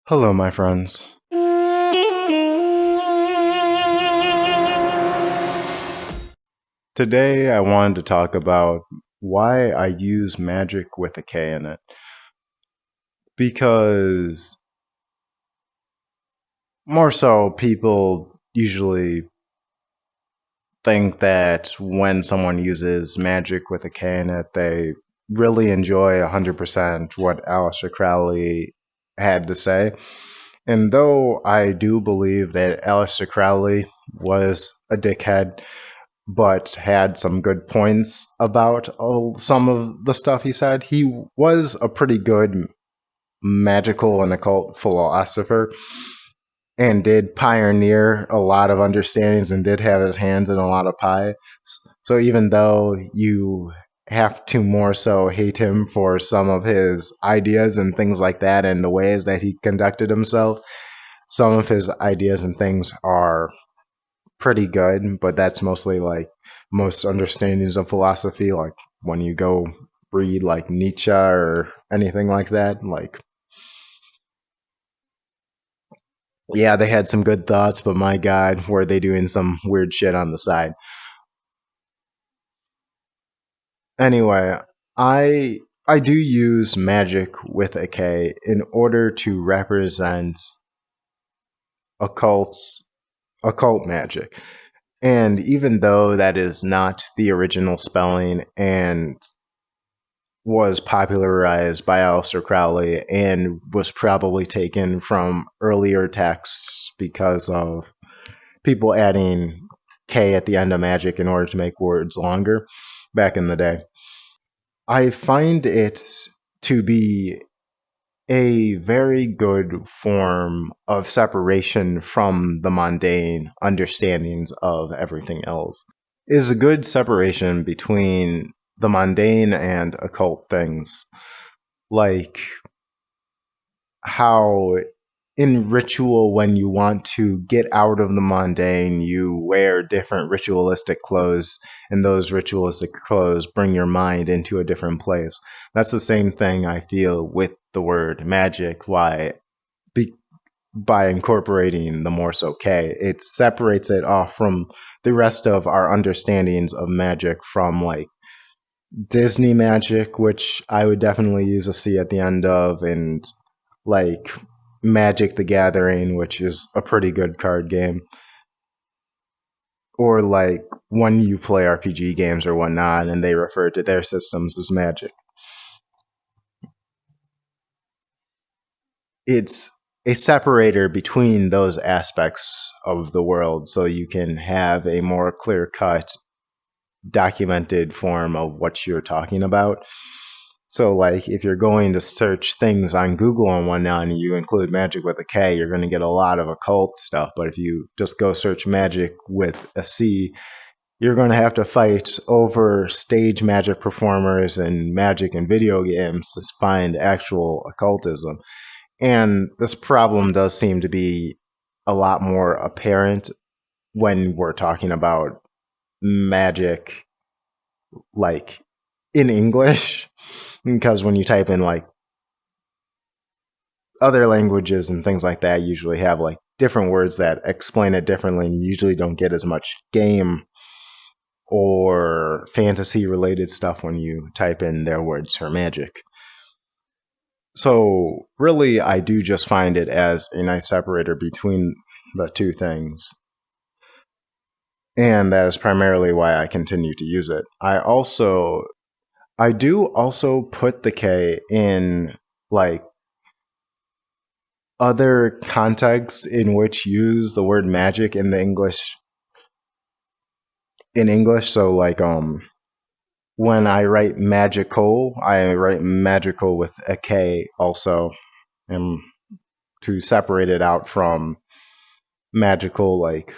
Hello, my friends. Today I wanted to talk about why I use magic with a K in it. Because more so, people usually think that when someone uses magic with a K in it, they really enjoy 100% what Aleister Crowley had to say. And though I do believe that Aleister Crowley was a dickhead, but had some good points about some of the stuff he said, he was a pretty good magical and occult philosopher and did pioneer a lot of understandings and did have his hands in a lot of pie. So even though you have to more so hate him for some of his ideas and things like that and the ways that he conducted himself, some of his ideas and things are pretty good, but that's mostly like most understandings of philosophy. Like when you go read like Nietzsche or anything like that, like, yeah, they had some good thoughts, but my God, were they doing some weird shit on the side. Anyway, I I do use magic with a K in order to represent occults occult magic. And even though that is not the original spelling and was popularized by Aleister Crowley and was probably taken from earlier texts because of people adding K at the end of magic in order to make words longer back in the day. I find it to be a very good form of separation from the mundane understandings of everything else. Is a good separation between the mundane and occult things, like how in ritual, when you want to get out of the mundane, you wear different ritualistic clothes, and those ritualistic clothes bring your mind into a different place. That's the same thing I feel with the word magic. Be, by incorporating the Morse OK, it separates it off from the rest of our understandings of magic, from like Disney magic, which I would definitely use a C at the end of, and like Magic the Gathering, which is a pretty good card game, or like when you play RPG games or whatnot and they refer to their systems as magic. It's a separator between those aspects of the world so you can have a more clear cut, documented form of what you're talking about. So, like, if you're going to search things on Google and whatnot, and you include magic with a K, you're going to get a lot of occult stuff. But if you just go search magic with a C, you're going to have to fight over stage magic performers and magic in video games to find actual occultism. And this problem does seem to be a lot more apparent when we're talking about magic, like in English, because when you type in like other languages and things like that, usually have like different words that explain it differently, and you usually don't get as much game or fantasy related stuff when you type in their words for magic. So, really, I do just find it as a nice separator between the two things. And that is primarily why I continue to use it. I do also put the K in like other contexts in which use the word magic in the English. So like when I write magical, I write magical with a K also, and to separate it out from magical like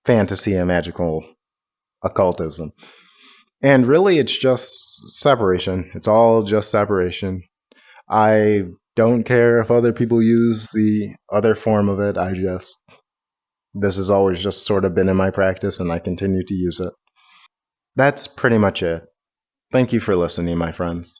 fantasy and magical occultism. And really it's just separation. It's all just separation. I don't care if other people use the other form of it. This has always just sort of been in my practice and I continue to use it. That's pretty much it. Thank you for listening, my friends.